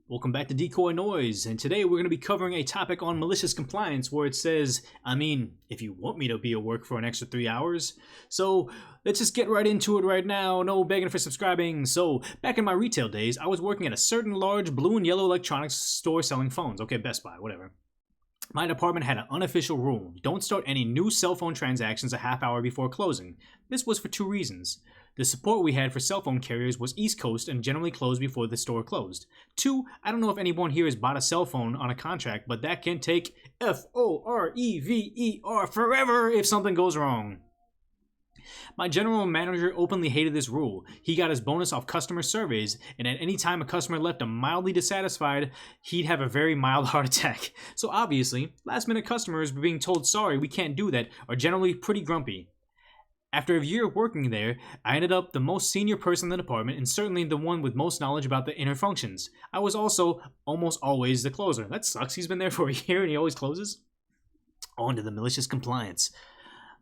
Welcome back to Decoy Noise, and today we're going to be covering a topic on malicious compliance where it says, if you want me to be at work for an extra 3 hours. So let's just get right into it right now, no begging for subscribing. So back in my retail days, I was working at a certain large blue and yellow electronics store selling phones. Okay, Best Buy, whatever. My department had an unofficial rule: don't start any new cell phone transactions a half hour before closing. This was for two reasons. The support we had for cell phone carriers was East Coast and generally closed before the store closed. Two, I don't know if anyone here has bought a cell phone on a contract, but that can take forever forever if something goes wrong. My general manager openly hated this rule. He got his bonus off customer surveys, and at any time a customer left him mildly dissatisfied, he'd have a very mild heart attack. So obviously, last-minute customers being told sorry, we can't do that, are generally pretty grumpy. After a year of working there, I ended up the most senior person in the department and certainly the one with most knowledge about the inner functions. I was also almost always the closer. That sucks, he's been there for a year and he always closes. On to the malicious compliance.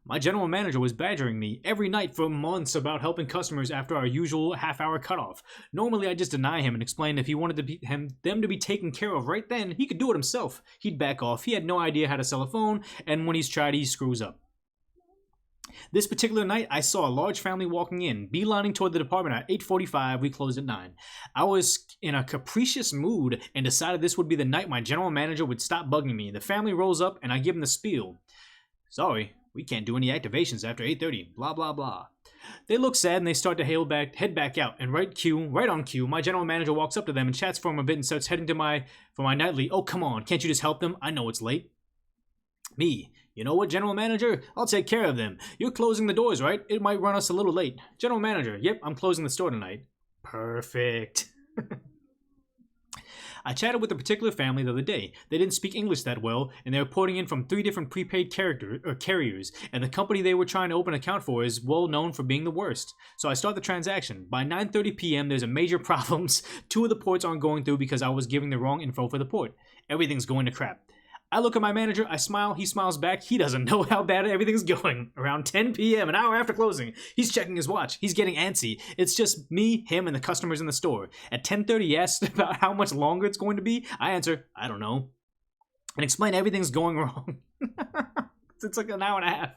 My general manager was badgering me every night for months about helping customers after our usual half-hour cutoff. Normally I'd just deny him and explain if he wanted them to be taken care of right then, he could do it himself. He'd back off, he had no idea how to sell a phone, and when he's tried, he screws up. This particular night, I saw a large family walking in, beelining toward the department at 8:45. We closed at 9. I was in a capricious mood and decided this would be the night my general manager would stop bugging me. The family rolls up and I give them the spiel. Sorry, we can't do any activations after 8:30, blah blah blah. They look sad and they start to head back out, and right on cue, my general manager walks up to them and chats for them a bit and starts heading for my nightly. Oh, come on, can't you just help them? I know it's late. Me. You know what, General Manager? I'll take care of them. You're closing the doors, right? It might run us a little late. General Manager, yep, I'm closing the store tonight. Perfect. I chatted with a particular family the other day. They didn't speak English that well, and they were porting in from 3 different prepaid carriers, and the company they were trying to open an account for is well known for being the worst. So I start the transaction. By 9:30 p.m., there's a major problems. 2 of the ports aren't going through because I was giving the wrong info for the port. Everything's going to crap. I look at my manager, I smile, he smiles back. He doesn't know how bad everything's going. Around 10 p.m., an hour after closing, he's checking his watch. He's getting antsy. It's just me, him, and the customers in the store. At 10:30, he asks about how much longer it's going to be. I answer, I don't know, and explain everything's going wrong. It's like an hour and a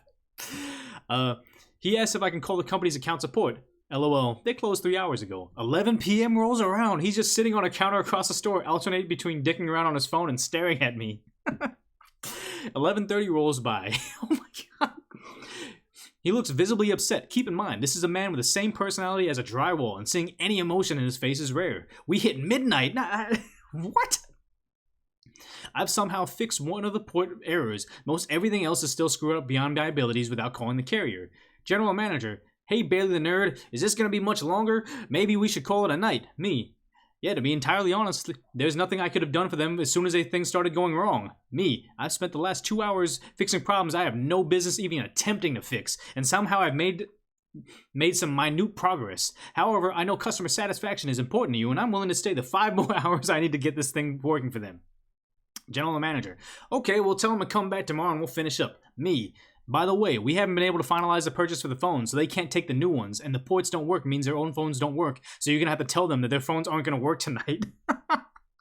half. He asks if I can call the company's account support. LOL, they closed 3 hours ago. 11 p.m. rolls around. He's just sitting on a counter across the store, alternating between dicking around on his phone and staring at me. 11:30 rolls by. Oh my god. He looks visibly upset. Keep in mind, this is a man with the same personality as a drywall, and seeing any emotion in his face is rare. We hit midnight. What? I've somehow fixed one of the port errors. Most everything else is still screwed up beyond my abilities without calling the carrier. General Manager, hey Bailey the Nerd, is this gonna be much longer? Maybe we should call it a night. Me. Yeah, to be entirely honest, there's nothing I could have done for them as soon as things started going wrong. Me, I've spent the last 2 hours fixing problems I have no business even attempting to fix, and somehow I've made some minute progress. However, I know customer satisfaction is important to you, and I'm willing to stay the 5 more hours I need to get this thing working for them. General Manager, okay, we'll tell them to come back tomorrow and we'll finish up. Me, by the way, we haven't been able to finalize the purchase for the phones, so they can't take the new ones, and the ports don't work means their own phones don't work, so you're gonna have to tell them that their phones aren't gonna work tonight.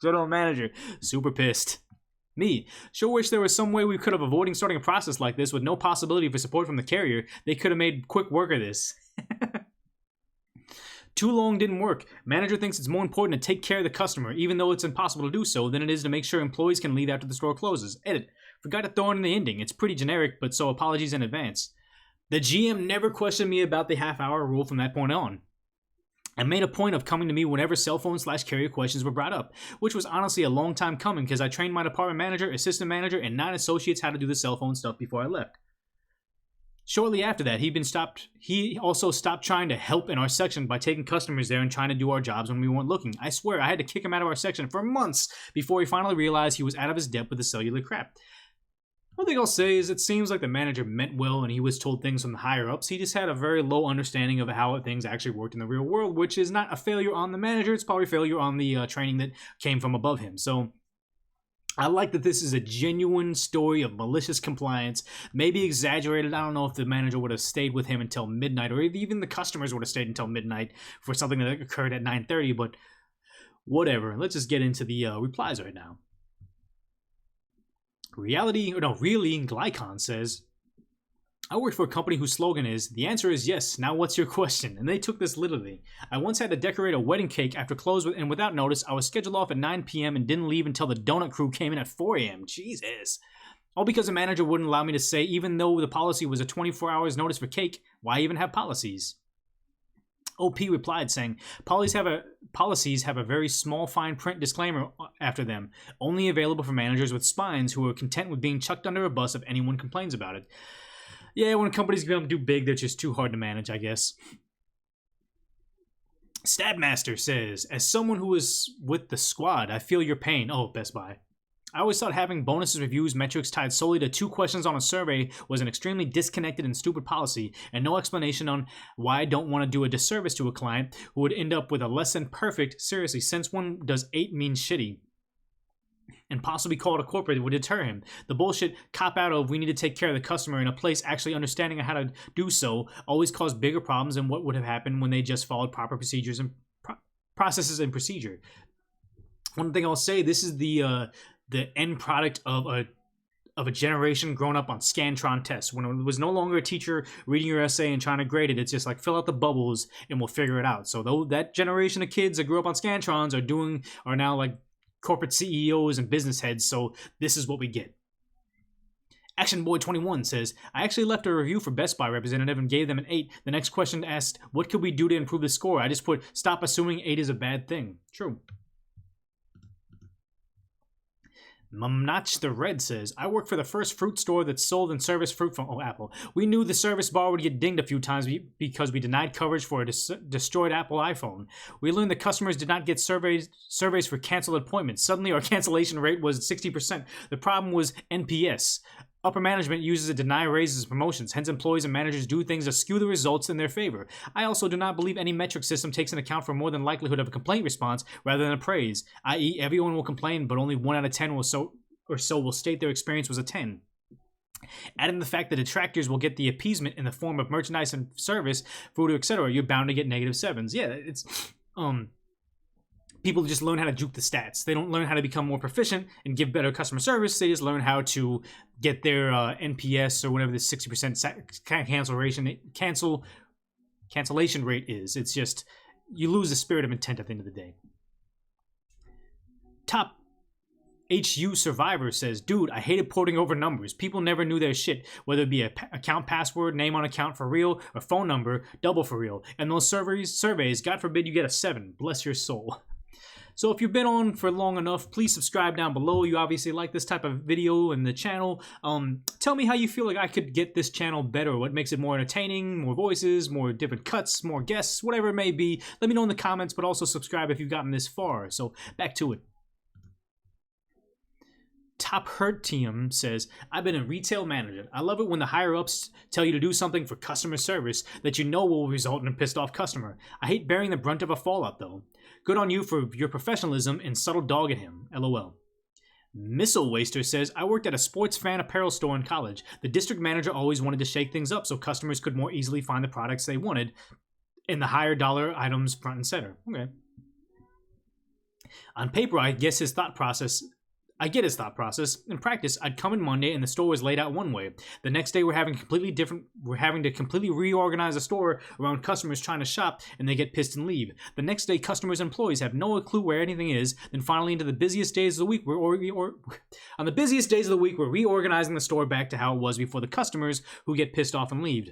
General Manager, super pissed. Me, sure wish there was some way we could have avoided starting a process like this with no possibility for support from the carrier. They could have made quick work of this. Too long didn't work. Manager thinks it's more important to take care of the customer, even though it's impossible to do so, than it is to make sure employees can leave after the store closes. Edit. Forgot to throw in the ending. It's pretty generic, but so apologies in advance. The GM never questioned me about the half-hour rule from that point on, and made a point of coming to me whenever cell phone/carrier questions were brought up, which was honestly a long time coming because I trained my department manager, assistant manager, and 9 associates how to do the cell phone stuff before I left. Shortly after that, he also stopped trying to help in our section by taking customers there and trying to do our jobs when we weren't looking. I swear, I had to kick him out of our section for months before he finally realized he was out of his depth with the cellular crap. One thing I'll say is it seems like the manager meant well and he was told things from the higher-ups. He just had a very low understanding of how things actually worked in the real world, which is not a failure on the manager. It's probably a failure on the training that came from above him. So I like that this is a genuine story of malicious compliance, maybe exaggerated. I don't know if the manager would have stayed with him until midnight, or even the customers would have stayed until midnight for something that occurred at 9:30, but Whatever. Let's just get into the replies right now. Really, Glycon says, I work for a company whose slogan is, the answer is yes, now what's your question? And they took this literally. I once had to decorate a wedding cake after close, and without notice, I was scheduled off at 9 p.m. and didn't leave until the donut crew came in at 4 a.m. Jesus. All because the manager wouldn't allow me to say, even though the policy was a 24 hours notice for cake, why even have policies? OP replied saying, policies have a very small fine print disclaimer after them, only available for managers with spines who are content with being chucked under a bus if anyone complains about it. Yeah, when companies become too big, they're just too hard to manage, I guess. Stabmaster says, as someone who is with the squad, I feel your pain. Oh, Best Buy. I always thought having bonuses, reviews, metrics tied solely to 2 questions on a survey was an extremely disconnected and stupid policy, and no explanation on why I don't want to do a disservice to a client who would end up with a less than perfect, seriously, since one does 8 mean shitty, and possibly call it a corporate would deter him. The bullshit cop-out of we need to take care of the customer in a place actually understanding how to do so always caused bigger problems than what would have happened when they just followed proper procedures and processes and procedure. One thing I'll say, this is the end product of a generation grown up on Scantron tests. When it was no longer a teacher reading your essay and trying to grade it, it's just like fill out the bubbles and we'll figure it out. So though that generation of kids that grew up on Scantrons are now like corporate CEOs and business heads, so this is what we get. Action Boy 21 says, I actually left a review for Best Buy representative and gave them an 8. The next question asked, what could we do to improve the score? I just put, stop assuming 8 is a bad thing. True. Mumnach the Red says, I work for the first fruit store that sold and serviced fruit from Apple. We knew the service bar would get dinged a few times because we denied coverage for a destroyed Apple iPhone. We learned that customers did not get surveys for canceled appointments. Suddenly our cancellation rate was 60%. The problem was NPS. Upper management uses it to deny raises and promotions, hence employees and managers do things to skew the results in their favor. I also do not believe any metric system takes into account for more than likelihood of a complaint response rather than a praise, i.e. everyone will complain but only 1 out of 10 will state their experience was a 10. Adding the fact that detractors will get the appeasement in the form of merchandise and service, food, etc., you're bound to get negative 7s. Yeah, it's people just learn how to juke the stats. They don't learn how to become more proficient and give better customer service. They just learn how to get their NPS or whatever the 60% cancellation rate is. It's just, you lose the spirit of intent at the end of the day. Top HU Survivor says, dude, I hated porting over numbers. People never knew their shit, whether it be a account password, name on account for real, or phone number, double for real. And those surveys, God forbid you get a 7. Bless your soul. So if you've been on for long enough, please subscribe down below. You obviously like this type of video and the channel. Tell me how you feel like I could get this channel better. What makes it more entertaining, more voices, more different cuts, more guests, whatever it may be. Let me know in the comments, but also subscribe if you've gotten this far. So back to it. Top Hurt Team says, I've been a retail manager. I love it when the higher-ups tell you to do something for customer service that you know will result in a pissed-off customer. I hate bearing the brunt of a fallout, though. Good on you for your professionalism and subtle dog at him. LOL. Missile Waster says, I worked at a sports fan apparel store in college. The district manager always wanted to shake things up so customers could more easily find the products they wanted in the higher dollar items front and center. Okay. On paper, I get his thought process. In practice, I'd come in Monday and the store was laid out one way. The next day we're having to completely reorganize the store around customers trying to shop and they get pissed and leave. The next day customers and employees have no clue where anything is. Then finally into the busiest days of the week on the busiest days of the week we're reorganizing the store back to how it was before the customers who get pissed off and leave.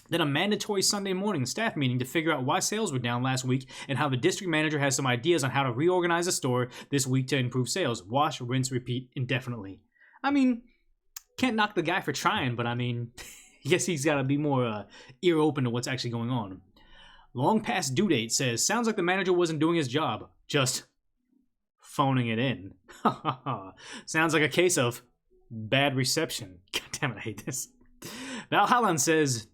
Then a mandatory Sunday morning staff meeting to figure out why sales were down last week and how the district manager has some ideas on how to reorganize the store this week to improve sales. Wash, rinse, repeat indefinitely. I mean, can't knock the guy for trying, but I mean, I guess he's got to be more ear open to what's actually going on. Long past due date says, sounds like the manager wasn't doing his job, just phoning it in. Sounds like a case of bad reception. God damn it, I hate this. Valhallan says,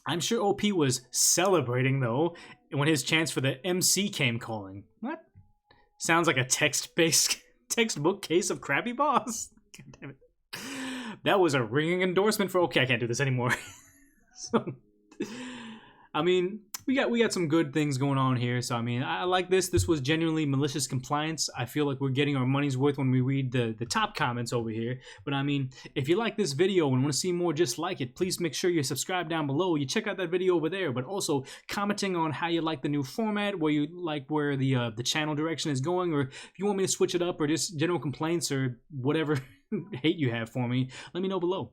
I'm sure OP was celebrating, though, when his chance for the MC came calling. What? Sounds like a textbook case of Krabby Boss. God damn it. That was a ringing endorsement for... Okay, I can't do this anymore. So, I mean, we got some good things going on here. So I mean, I like this. This was genuinely malicious compliance. I feel like we're getting our money's worth when we read the top comments over here. But I mean, if you like this video and want to see more just like it, please make sure you subscribe down below. You check out that video over there, but also commenting on how you like the new format, where you like where the channel direction is going, or if you want me to switch it up, or just general complaints or whatever hate you have for me, let me know below.